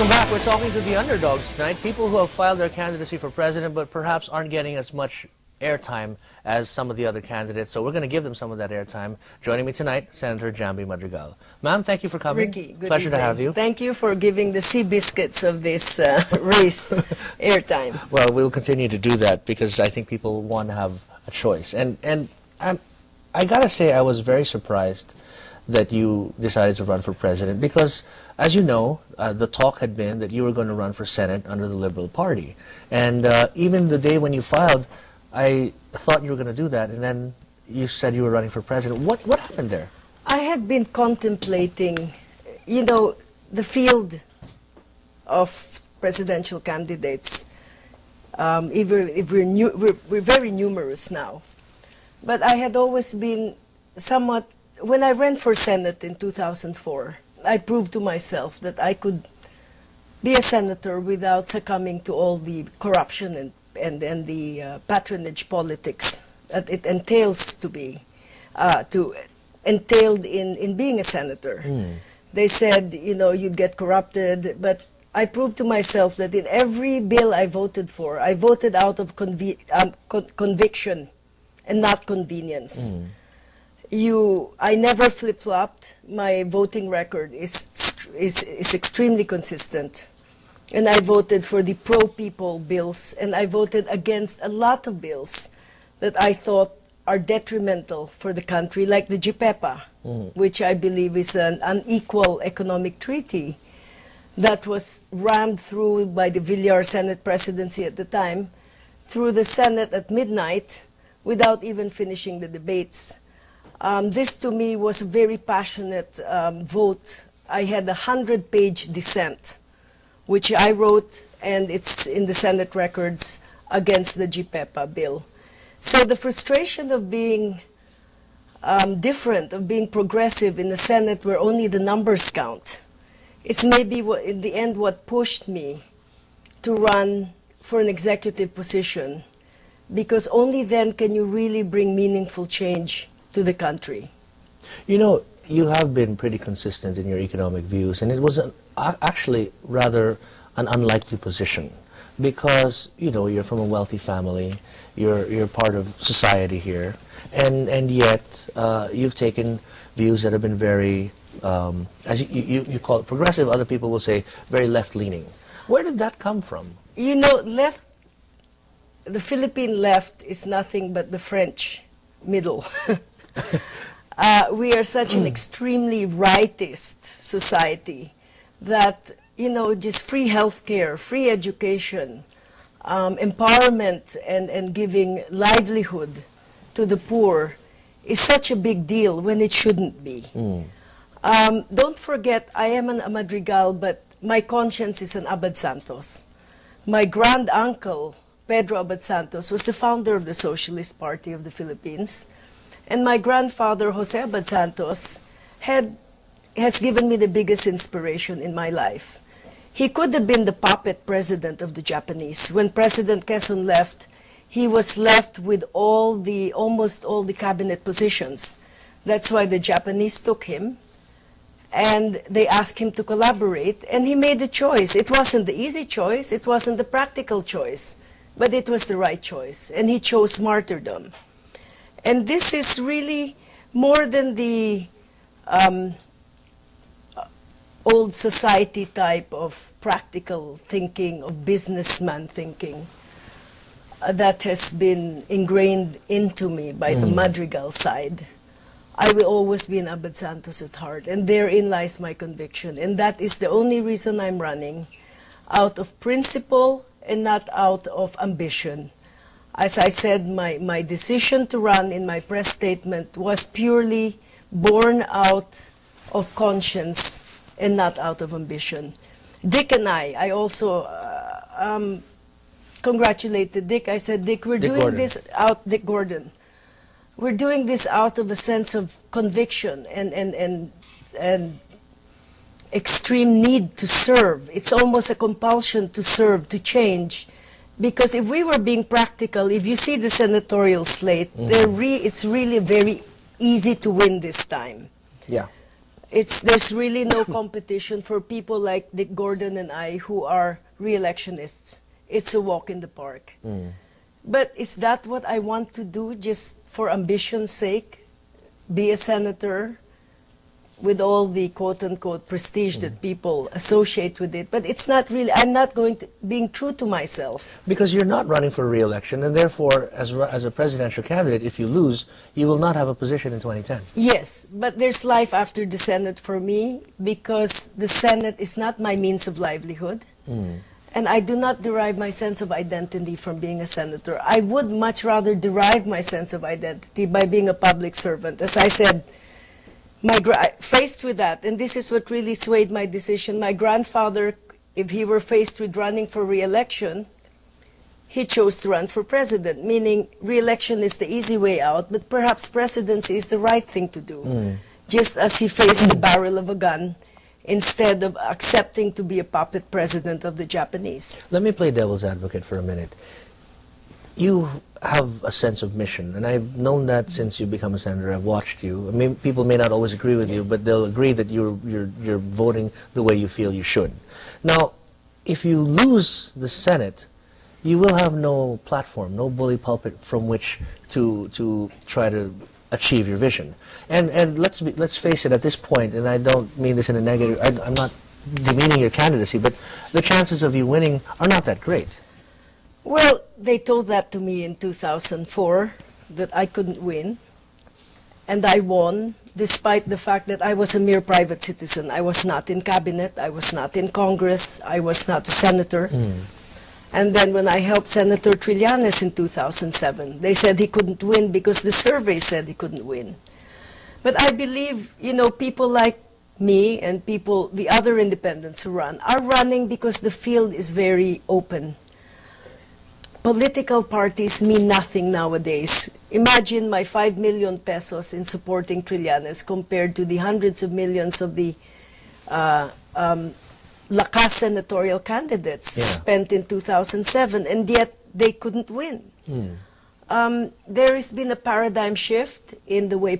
Welcome back. We're talking to the underdogs tonight, people who have filed their candidacy for president but perhaps aren't getting as much airtime as some of the other candidates. So we're going to give them some of that airtime. Joining me tonight, Senator Jambi Madrigal. Ma'am, thank you for coming. Ricky, good Pleasure evening. to have you. Thank you for giving the sea biscuits of this race airtime. Well, we'll continue to do that because I think people want to have a choice. And I got to say, I was very surprised that you decided to run for president because, as you know, the talk had been that you were going to run for Senate under the Liberal Party. And even the day when you filed, I thought you were going to do that, and then you said you were running for president. What happened there? I had been contemplating, you know, the field of presidential candidates. If we're very numerous now. But I had always been somewhat, when I ran for Senate in 2004, I proved to myself that I could be a senator without succumbing to all the corruption and the patronage politics that it entails to be, entailed in being a senator. They said, you know, you'd get corrupted, but I proved to myself that in every bill I voted for, I voted out of conviction and not convenience. I never flip-flopped. My voting record is extremely consistent. And I voted for the pro-people bills, and I voted against a lot of bills that I thought are detrimental for the country, like the GPEPA, which I believe is an unequal economic treaty that was rammed through by the Villar Senate presidency at the time, through the Senate at midnight, without even finishing the debates. This to me was a very passionate vote. I had a 100-page dissent, which I wrote, and it's in the Senate records, against the GPEPA bill. So the frustration of being different, of being progressive in the Senate where only the numbers count, is maybe in the end what pushed me to run for an executive position, because only then can you really bring meaningful change to the country. You know, you have been pretty consistent in your economic views, and it was actually rather an unlikely position because, you know, you're from a wealthy family, you're part of society here, and yet you've taken views that have been very, as you call it progressive, other people will say very left-leaning. Where did that come from? You know, the Philippine left is nothing but the French middle. We are such an extremely rightist society that, you know, just free healthcare, free education, empowerment and giving livelihood to the poor is such a big deal when it shouldn't be. Don't forget, I am a Madrigal, but my conscience is an Abad Santos. My grand uncle, Pedro Abad Santos, was the founder of the Socialist Party of the Philippines. And my grandfather, Jose Abad Santos, has given me the biggest inspiration in my life. He could have been the puppet president of the Japanese. When President Quezon left, he was left with almost all the cabinet positions. That's why the Japanese took him, and they asked him to collaborate, and he made a choice. It wasn't the easy choice, it wasn't the practical choice, but it was the right choice, and he chose martyrdom. And this is really more than the old society type of practical thinking, of businessman thinking that has been ingrained into me by the Madrigal side. I will always be an Abad Santos at heart, and therein lies my conviction. And that is the only reason I'm running, out of principle and not out of ambition. As I said, my decision to run in my press statement was purely born out of conscience and not out of ambition. Dick and I also congratulated Dick. I said, Dick, we're doing this out, Dick Gordon. We're doing this out of a sense of conviction and extreme need to serve. It's almost a compulsion to serve, to change. Because if we were being practical, if you see the senatorial slate, it's really very easy to win this time. Yeah. There's really no competition for people like Dick Gordon and I who are re-electionists. It's a walk in the park. But is that what I want to do just for ambition's sake? Be a senator with all the quote-unquote prestige that people associate with it. But it's not really, I'm not being true to myself. Because you're not running for re-election, and therefore, as a presidential candidate, if you lose, you will not have a position in 2010. Yes, but there's life after the Senate for me, because the Senate is not my means of livelihood. And I do not derive my sense of identity from being a senator. I would much rather derive my sense of identity by being a public servant. As I said, faced with that, and this is what really swayed my decision, my grandfather, if he were faced with running for re-election, he chose to run for president, meaning re-election is the easy way out, but perhaps presidency is the right thing to do, just as he faced the barrel of a gun instead of accepting to be a puppet president of the Japanese. Let me play devil's advocate for a minute. You have a sense of mission, and I've known that since you become a senator. I've watched you. I mean, people may not always agree with you, but they'll agree that you're voting the way you feel you should. Now, if you lose the Senate, you will have no platform, no bully pulpit from which to try to achieve your vision. And let's face it, at this point, and I don't mean this in a negative, I'm not demeaning your candidacy, but the chances of you winning are not that great. Well, they told that to me in 2004, that I couldn't win, and I won, despite the fact that I was a mere private citizen. I was not in cabinet, I was not in Congress, I was not a senator. And then when I helped Senator Trillanes in 2007, they said he couldn't win because the survey said he couldn't win. But I believe, you know, people like me and people, the other independents who run, are running because the field is very open. Political parties mean nothing nowadays. Imagine my 5 million pesos in supporting Trillanes compared to the hundreds of millions of the Lakas senatorial candidates spent in 2007, and yet they couldn't win. There has been a paradigm shift in the way